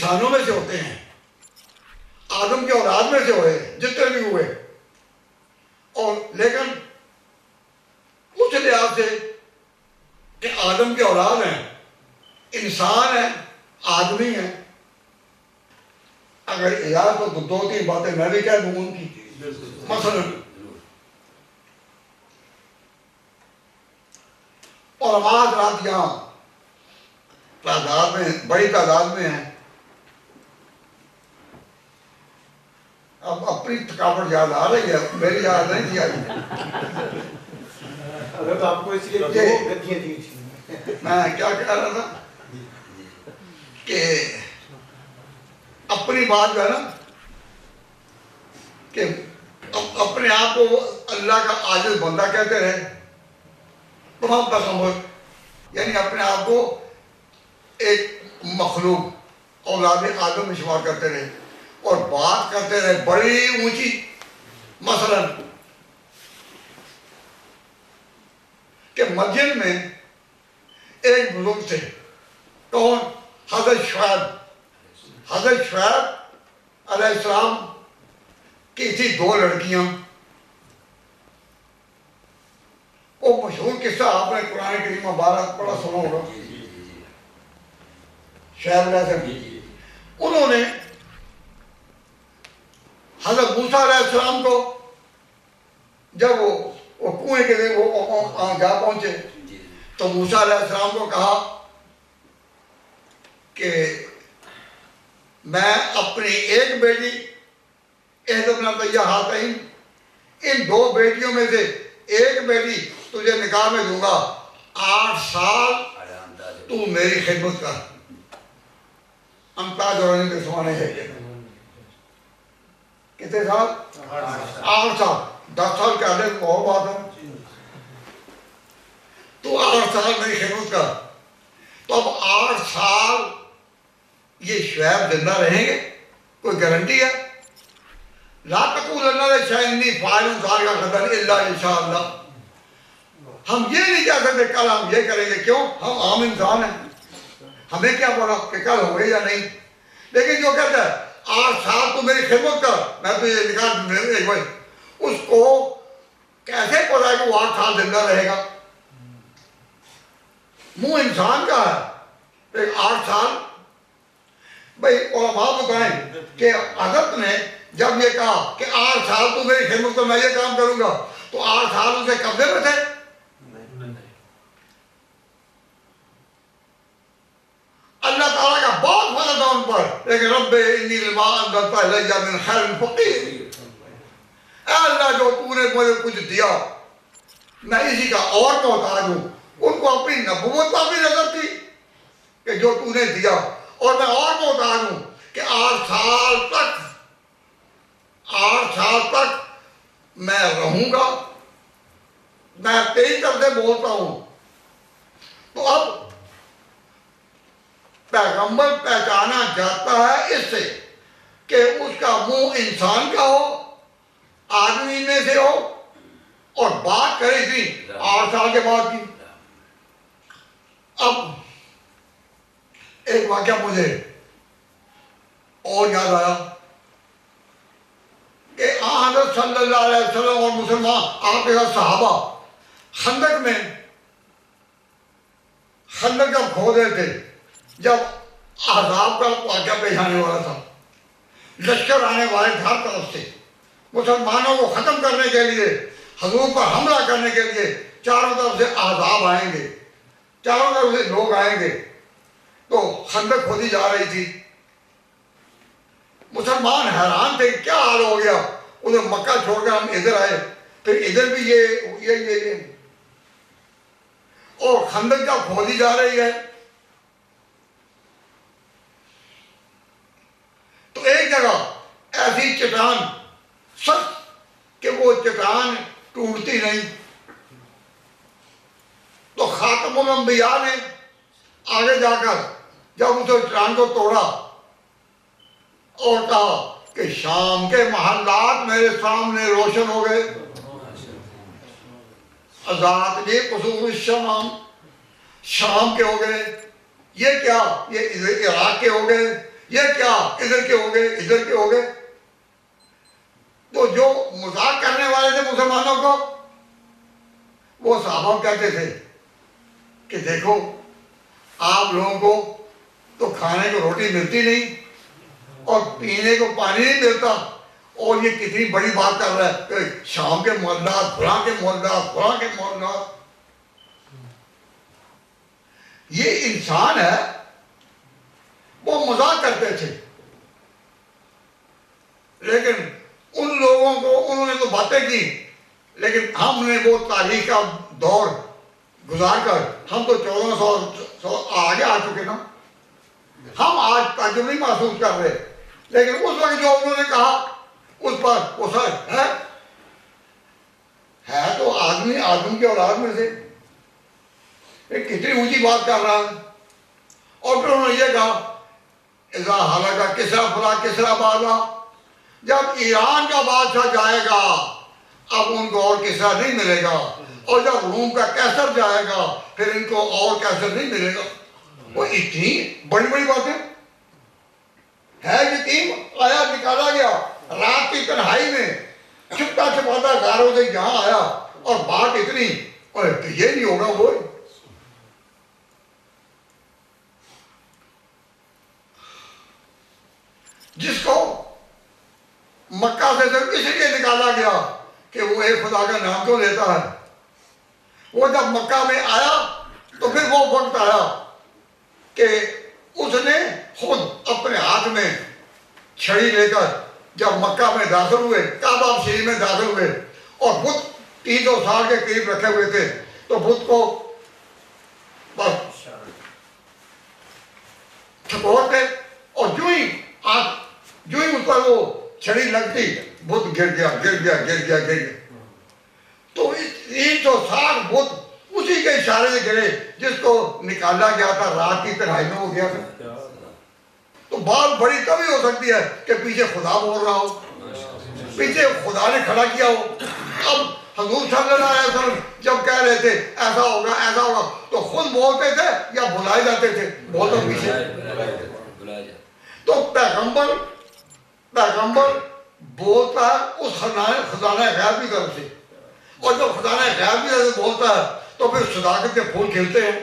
انسانوں میں سے ہوتے ہیں، آدم کی اولاد میں سے ہوئے جتنے بھی ہوئے، اور لیکن اس لحاظ سے کہ آدم کی اولاد ہیں، انسان ہیں، آدمی ہیں، اگر اجازت ہو تو دو تین باتیں میں بھی کہہ دوں ان کی. مثلا علماء حضرات یہاں تعداد میں بڑی تعداد میں ہیں. اب اپنی تھکاوٹ یاد آ رہی ہے، میری یاد نہیں تھی آئی. اگر آپ کو اس لیے دو گدیاں دی تھی. میں کیا کہہ رہا تھا کہ اپنی بات جو ہے نا کہ اپنے آپ کو اللہ کا عاجز بندہ کہتے رہے تمام تصور، یعنی اپنے آپ کو ایک مخلوق اولاد آدم میں شمار کرتے رہے اور بات کرتے رہے بڑی اونچی. مثلا کہ مدین میں ایک بزرگ تھے، کون؟ حضرت شعیب علیہ السلام کی تھی دو لڑکیاں. وہ مشہور قصہ آپ نے قرآن کریم مبارک پڑھا سنا ہوگا. شعیب علیہ السلام انہوں نے حضرت موسیٰ علیہ السلام کو جب وہ کنویں کے لیے وہ جا پہنچے تو موسیٰ علیہ السلام کو کہا کہ میں اپنی ایک بیٹی ہاتین، ان دو بیٹیوں میں سے ایک بیٹی تجھے نکاح میں دوں گا، 8 سال تو میری خدمت کر. امتاز اور کے سمانے ہے کتنے سال؟ 8 سال. 10 سال کے آدھے اور بات ہے، تو 8 سال میری خدمت کر. تو اب 8 سال یہ شعیب زندہ رہیں گے؟ کوئی گارنٹی ہے؟ لا تقولن لشیء انی فاعل ذلک غدا الا ان شاء اللہ. ہم یہ نہیں کہہ سکتے کل ہم یہ کریں گے، کیوں؟ ہم عام انسان ہیں، ہمیں کیا پتا کہ کل ہوگے یا نہیں. لیکن جو کہتا ہے 8 سال تو میری خدمت کر، میں تو یہ نکاح، اس کو کیسے پتا ہے کہ وہ 8 سال زندہ رہے گا؟ منہ انسان کا ہے. 8 سال بھائی علماء بتائیں کہ حضرت نے جب یہ کہا کہ 8 سال تو میری خدمت کر میں یہ کام کروں گا، تو 8 سال اسے قبضے میں تھے؟ اللہ تعالیٰ کا بہت فضل تھا ان پر، لیکن رب انی لما انزلت الی من خیر فقیر. اے اللہ جو تو نے مجھے کچھ دیا میں اسی کا اور محتاج ہوں. ان کو اپنی نبوت پر بھی نظر تھی کہ جو تو نے دیا، اور میں اور محتاج ہوں کہ 8 سال تک میں رہوں گا، میں تیری طرف سے بولتا ہوں. تو اب پیغمبر پہچانا جاتا ہے اس سے کہ اس کا منہ انسان کا ہو، آدمی میں سے ہو، اور بات کرے تھی 8 سال کے بعد کی. اب ایک واقعہ مجھے اور یاد آیا کہ حضرت صلی اللہ علیہ وسلم اور مسلمان آپ کے ساتھ صحابہ خندق میں خندق جب کھود رہے تھے، جب عذاب کا واقعہ پیش آنے والا تھا، لشکر آنے والے تھے ہر طرف سے مسلمانوں کو ختم کرنے کے لیے، حضور پر حملہ کرنے کے لیے چاروں طرف سے عذاب آئیں گے، چاروں طرف سے لوگ آئیں گے. تو خندق کھودی جا رہی تھی. مسلمان حیران تھے کیا حال ہو گیا، انہیں مکہ چھوڑ کر ہم ادھر آئے، پھر ادھر بھی یہ اور خندق جب کھودی جا رہی ہے تو ایک جگہ ایسی چٹان سخت کہ وہ چٹان ٹوٹتی نہیں. تو خاتم الانبیاء نے آگے جا کر جب اس چٹان کو توڑا اور کہا کہ شام کے محلات میرے سامنے روشن ہو گئے، ذات یہ قصور شام کے ہو گئے. یہ کیا؟ یہ عراق کے ہو گئے، یہ کیا ادھر کے ہو گئے ادھر کے ہو گئے. تو جو مذاق کرنے والے تھے مسلمانوں کو وہ صحابہ کہتے تھے کہ دیکھو آپ لوگوں کو تو کھانے کو روٹی ملتی نہیں اور پینے کو پانی نہیں ملتا اور یہ کتنی بڑی بات کر رہا ہے کہ شام کے معاملات فلاں کے معاملات فلاں کے معاملات. یہ انسان ہے وہ مذاق کرتے تھے لیکن ان لوگوں کو انہوں نے تو باتیں کی لیکن ہم نے وہ تاریخ کا دور گزار کر ہم تو 1400 آگے آ چکے نا. ہم آج تعجب نہیں محسوس کر رہے لیکن اس وقت جو انہوں نے کہا اس پر وہ سچ ہے تو آدمی آدم کی اولاد میں سے ایک کتنی اونچی بات کر رہا ہے. اور پھر انہوں نے یہ کہا اذا حلق کسریٰ فلا کسریٰ بعدا جب ایران کا بادشاہ جائے گا اب ان کو اور کسریٰ نہیں ملے گا اور جب روم کا کیسر جائے گا پھر ان کو اور کیسر نہیں ملے گا. وہ اتنی بڑی بڑی باتیں ہے. یتیم آیا نکالا گیا رات کی تنہائی میں چھپتا چھپاتا غاروں سے یہاں آیا اور بات اتنی اور یہ نہیں ہوگا وہ جس کو مکہ سے صرف اس لیے نکالا گیا کہ وہ ایک خدا کا نام کیوں لیتا ہے. وہ جب مکہ میں آیا تو پھر وہ وقت آیا کہ اس نے خود اپنے ہاتھ میں چھڑی لے کر جب مکہ میں داخل ہوئے کعبہ شریف میں داخل ہوئے اور بت 300 سال کے قریب رکھے ہوئے تھے تو بت کو بس چھپوڑتے اور جو ہی اس پر وہ چھڑی لگتی بت گر گیا. تو 360 بت اسی کے اشارے سے گرے جس کو نکالا گیا تھا رات کی تنہائی میں وہ گیا تھا. تو بات بڑی کبھی ہو سکتی ہے کہ پیچھے خدا بول رہا ہو پیچھے خدا نے کھڑا کیا ہو. اب حضور صلی اللہ علیہ وسلم جب کہہ رہے تھے ایسا ہوگا تو خود بولتے تھے یا بلائے جاتے تھے بول تو پیچھے. تو پیغمبر بولتا ہے اس خزانہ غیب کی طرف سے اور جب خزانہ غیب کی طرف سے بولتا ہے تو پھر صداقت کے پھول کھلتے ہیں.